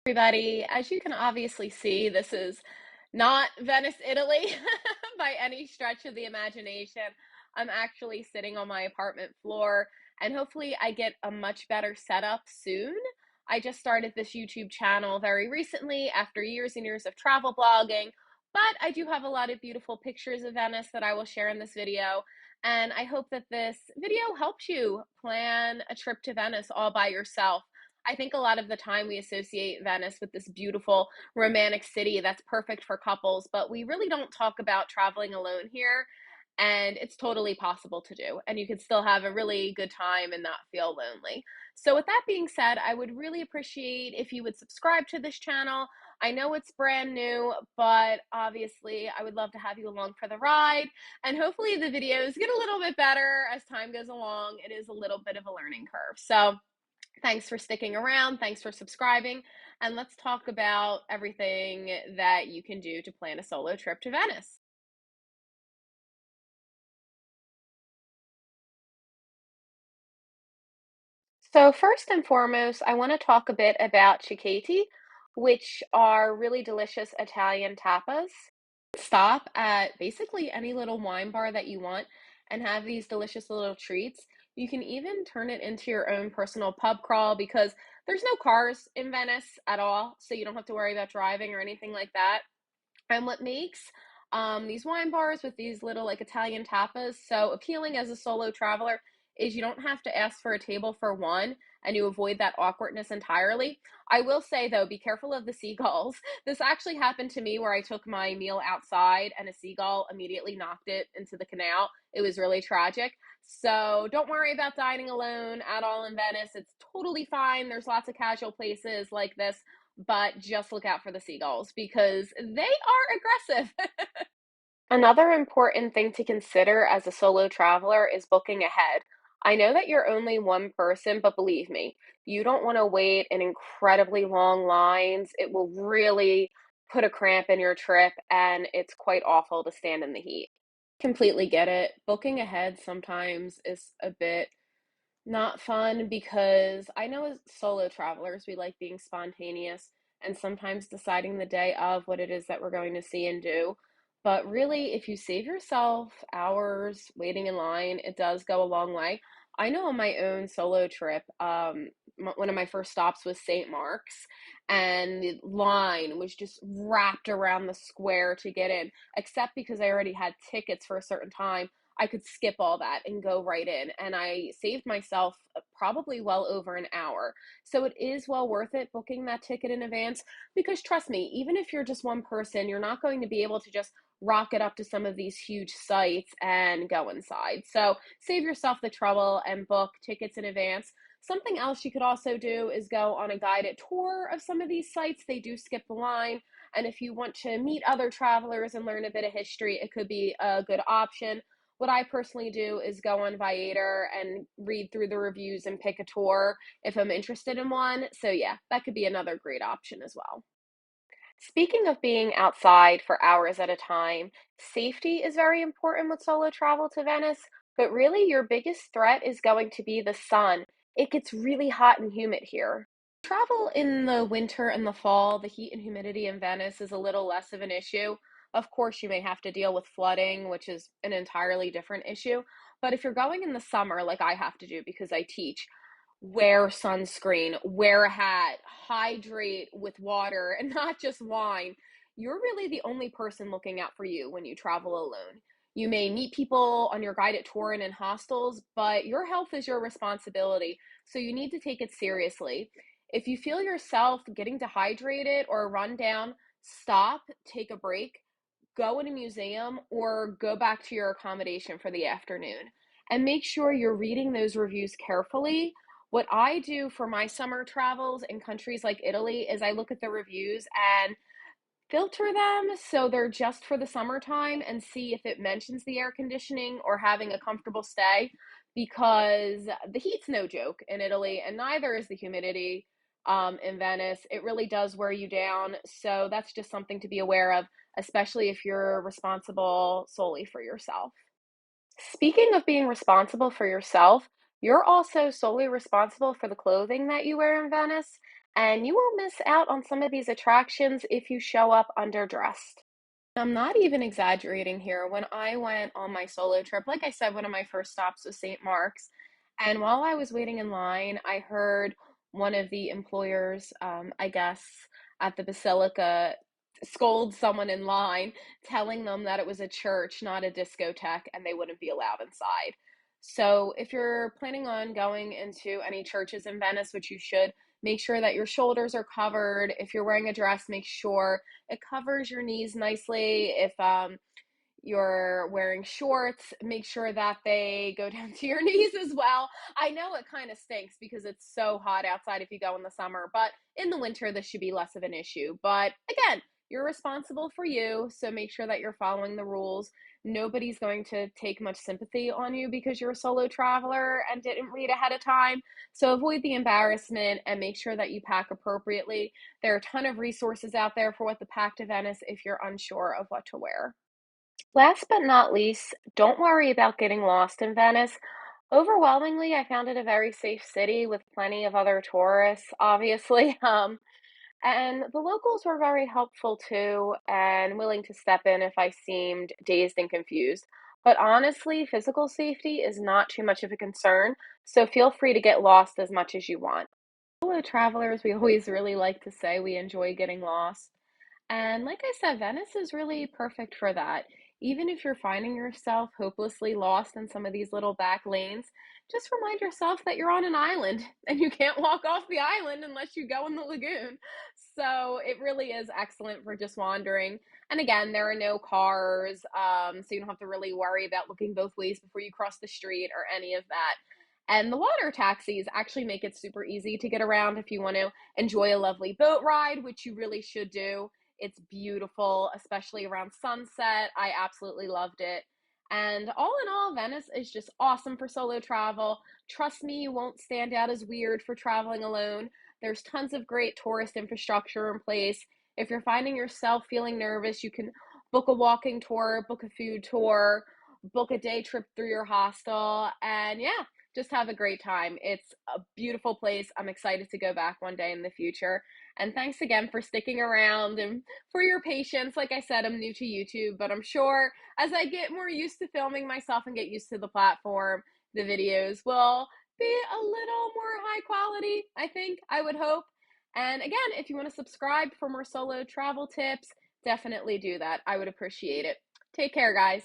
Everybody. As you can obviously see, this is not Venice, Italy by any stretch of the imagination. I'm actually sitting on my apartment floor and hopefully I get a much better setup soon. I just started this YouTube channel very recently after years and years of travel blogging, but I do have a lot of beautiful pictures of Venice that I will share in this video. And I hope that this video helps you plan a trip to Venice all by yourself. I think a lot of the time we associate Venice with this beautiful romantic city that's perfect for couples, but we really don't talk about traveling alone here. And it's totally possible to do. And you can still have a really good time and not feel lonely. So, with that being said, I would really appreciate if you would subscribe to this channel. I know it's brand new, but obviously, I would love to have you along for the ride. And hopefully, the videos get a little bit better as time goes along. It is a little bit of a learning curve. So, thanks for sticking around. Thanks for subscribing. And let's talk about everything that you can do to plan a solo trip to Venice. So, first and foremost, I want to talk a bit about cicchetti, which are really delicious Italian tapas. Stop at basically any little wine bar that you want and have these delicious little treats. You can even turn it into your own personal pub crawl because there's no cars in Venice at all, so you don't have to worry about driving or anything like that. And what makes these wine bars with these little like Italian tapas so appealing as a solo traveler is you don't have to ask for a table for one and you avoid that awkwardness entirely. I will say though, be careful of the seagulls. This actually happened to me where I took my meal outside and a seagull immediately knocked it into the canal. It was really tragic. So don't worry about dining alone at all in Venice. It's totally fine. There's lots of casual places like this, but just look out for the seagulls because they are aggressive. Another important thing to consider as a solo traveler is booking ahead. I know that you're only one person, but believe me, you don't want to wait in incredibly long lines. It will really put a cramp in your trip, and it's quite awful to stand in the heat. Completely get it. Booking ahead sometimes is a bit not fun because I know as solo travelers, we like being spontaneous and sometimes deciding the day of what it is that we're going to see and do. But really, if you save yourself hours waiting in line, it does go a long way. I know on my own solo trip, one of my first stops was St. Mark's, and the line was just wrapped around the square to get in, except because I already had tickets for a certain time. I could skip all that and go right in. And I saved myself probably well over an hour. So it is well worth it booking that ticket in advance because trust me, even if you're just one person, you're not going to be able to just rocket up to some of these huge sites and go inside. So save yourself the trouble and book tickets in advance. Something else you could also do is go on a guided tour of some of these sites. They do skip the line. And if you want to meet other travelers and learn a bit of history, it could be a good option. What I personally do is go on Viator and read through the reviews and pick a tour if I'm interested in one. So, yeah, that could be another great option as well. Speaking of being outside for hours at a time, safety is very important with solo travel to Venice, but really your biggest threat is going to be the sun. It gets really hot and humid here. Travel in the winter and the fall, the heat and humidity in Venice is a little less of an issue. Of course, you may have to deal with flooding, which is an entirely different issue. But if you're going in the summer, like I have to do because I teach, wear sunscreen, wear a hat, hydrate with water, and not just wine. You're really the only person looking out for you when you travel alone. You may meet people on your guided tour and in hostels, but your health is your responsibility, so you need to take it seriously. If you feel yourself getting dehydrated or run down, stop, take a break, go in a museum, or go back to your accommodation for the afternoon. And make sure you're reading those reviews carefully. What I do for my summer travels in countries like Italy is I look at the reviews and filter them so they're just for the summertime and see if it mentions the air conditioning or having a comfortable stay because the heat's no joke in Italy and neither is the humidity in Venice. It really does wear you down. So that's just something to be aware of, especially if you're responsible solely for yourself. Speaking of being responsible for yourself, you're also solely responsible for the clothing that you wear in Venice. and you will miss out on some of these attractions if you show up underdressed. I'm not even exaggerating here. When I went on my solo trip, like I said, one of my first stops was St. Mark's. And while I was waiting in line, I heard one of the employers, I guess, at the Basilica scold someone in line, telling them that it was a church, not a discotheque, and they wouldn't be allowed inside. So if you're planning on going into any churches in Venice, which you should, make sure that your shoulders are covered. If you're wearing a dress, make sure it covers your knees nicely. If you're wearing shorts, make sure that they go down to your knees as well. I know it kind of stinks because it's so hot outside if you go in the summer, but in the winter, this should be less of an issue. But again, you're responsible for you, so make sure that you're following the rules. Nobody's going to take much sympathy on you because you're a solo traveler and didn't read ahead of time. So avoid the embarrassment and make sure that you pack appropriately. There are a ton of resources out there for what to pack to Venice if you're unsure of what to wear. Last but not least, don't worry about getting lost in Venice. Overwhelmingly, I found it a very safe city with plenty of other tourists, obviously. And the locals were very helpful too and willing to step in if I seemed dazed and confused. But honestly, physical safety is not too much of a concern, so feel free to get lost as much as you want. Fellow travelers, we always really like to say we enjoy getting lost. And like I said, Venice is really perfect for that. Even if you're finding yourself hopelessly lost in some of these little back lanes, just remind yourself that you're on an island and you can't walk off the island unless you go in the lagoon. So it really is excellent for just wandering. And again, there are no cars, so you don't have to really worry about looking both ways before you cross the street or any of that. And the water taxis actually make it super easy to get around if you want to enjoy a lovely boat ride, which you really should do. It's beautiful, especially around sunset. I absolutely loved it. And all in all, Venice is just awesome for solo travel. Trust me, you won't stand out as weird for traveling alone. There's tons of great tourist infrastructure in place. If you're finding yourself feeling nervous, you can book a walking tour, book a food tour, book a day trip through your hostel, and yeah, just have a great time. It's a beautiful place. I'm excited to go back one day in the future. And thanks again for sticking around and for your patience. Like I said, I'm new to YouTube, but I'm sure as I get more used to filming myself and get used to the platform, the videos will be a little more high quality, I think, I would hope. And again, if you want to subscribe for more solo travel tips, definitely do that. I would appreciate it. Take care, guys.